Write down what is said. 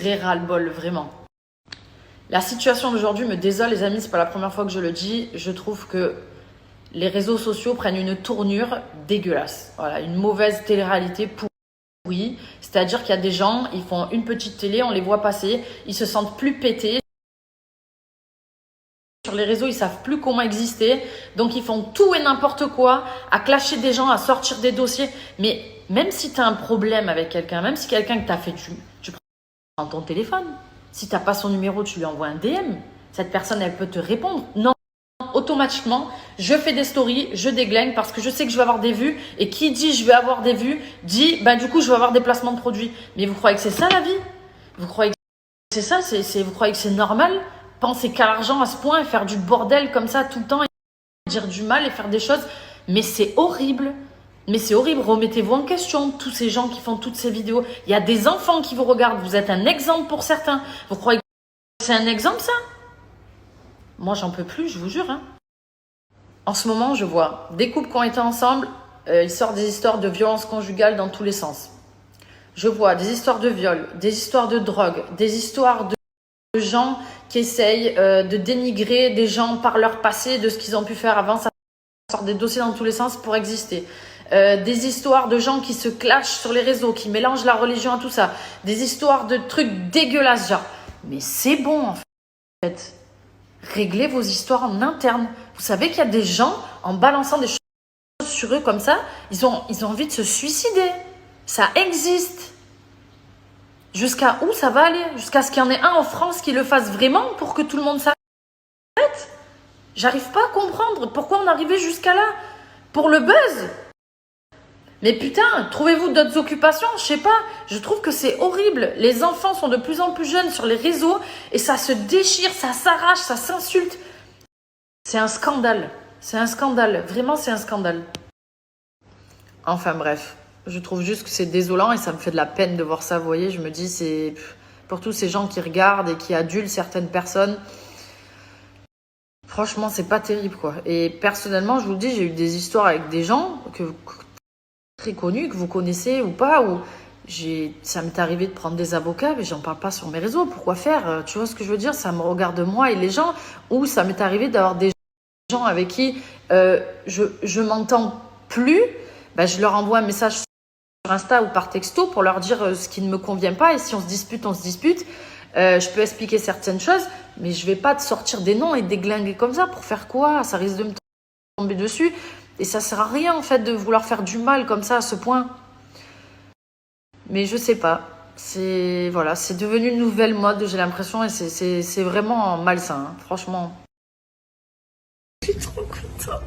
ras-le-bol, vraiment. La situation d'aujourd'hui me désole, les amis, c'est pas la première fois que je le dis. Je trouve que les réseaux sociaux prennent une tournure dégueulasse. Voilà, une mauvaise télé-réalité pourrie. C'est-à-dire qu'il y a des gens, ils font une petite télé, on les voit passer, ils se sentent plus pétés. Sur les réseaux, ils savent plus comment exister. Donc, ils font tout et n'importe quoi, à clasher des gens, à sortir des dossiers. Mais même si tu as un problème avec quelqu'un, même si quelqu'un que tu as fait, tu prends ton téléphone. Si tu n'as pas son numéro, tu lui envoies un DM. Cette personne, elle peut te répondre. Non, automatiquement, je fais des stories, je déglingue parce que je sais que je vais avoir des vues. Et qui dit je vais avoir des vues, dit du coup, je vais avoir des placements de produits. Mais vous croyez que c'est ça la vie? Vous croyez que c'est ça? Vous croyez que c'est normal? Penser qu'à l'argent à ce point et faire du bordel comme ça tout le temps et dire du mal et faire des choses. Mais c'est horrible. Mais c'est horrible. Remettez-vous en question, tous ces gens qui font toutes ces vidéos. Il y a des enfants qui vous regardent. Vous êtes un exemple pour certains. Vous croyez que c'est un exemple, ça? Moi, j'en peux plus, je vous jure. Hein. En ce moment, je vois des couples qui ont été ensemble. Ils sortent des histoires de violence conjugale dans tous les sens. Je vois des histoires de viol, des histoires de drogue, des histoires de gens qui essayent de dénigrer des gens par leur passé, de ce qu'ils ont pu faire avant. Ça sort des dossiers dans tous les sens pour exister. Des histoires de gens qui se clashent sur les réseaux, qui mélangent la religion à tout ça. Des histoires de trucs dégueulasses, genre. Mais c'est bon, en fait. Réglez vos histoires en interne. Vous savez qu'il y a des gens, en balançant des choses sur eux comme ça, ils ont envie de se suicider. Ça existe. Jusqu'à où ça va aller? Jusqu'à ce qu'il y en ait un en France qui le fasse vraiment pour que tout le monde s'arrête? J'arrive pas à comprendre pourquoi on arrivait jusqu'à là. Pour le buzz? Mais putain, trouvez-vous d'autres occupations? Je sais pas. Je trouve que c'est horrible. Les enfants sont de plus en plus jeunes sur les réseaux et ça se déchire, ça s'arrache, ça s'insulte. C'est un scandale. C'est un scandale. Vraiment, c'est un scandale. Enfin bref. Je trouve juste que c'est désolant et ça me fait de la peine de voir ça. Vous voyez, je me dis, c'est pour tous ces gens qui regardent et qui adulent certaines personnes. Franchement, c'est pas terrible, quoi. Et personnellement, je vous le dis, j'ai eu des histoires avec des gens très connus, que vous connaissez ou pas, où ça m'est arrivé de prendre des avocats, mais j'en parle pas sur mes réseaux. Pourquoi faire? Tu vois ce que je veux dire? Ça me regarde moi et les gens. Ou ça m'est arrivé d'avoir des gens avec qui je m'entends plus. Je leur envoie un message sur Insta ou par texto pour leur dire ce qui ne me convient pas. Et si on se dispute, on se dispute. Je peux expliquer certaines choses, mais je vais pas te sortir des noms et déglinguer comme ça. Pour faire quoi? Ça risque de me tomber dessus. Et ça sert à rien, en fait, de vouloir faire du mal comme ça, à ce point. Mais je sais pas. C'est devenu une nouvelle mode, j'ai l'impression, et c'est vraiment malsain, hein, franchement. Je suis trop contente.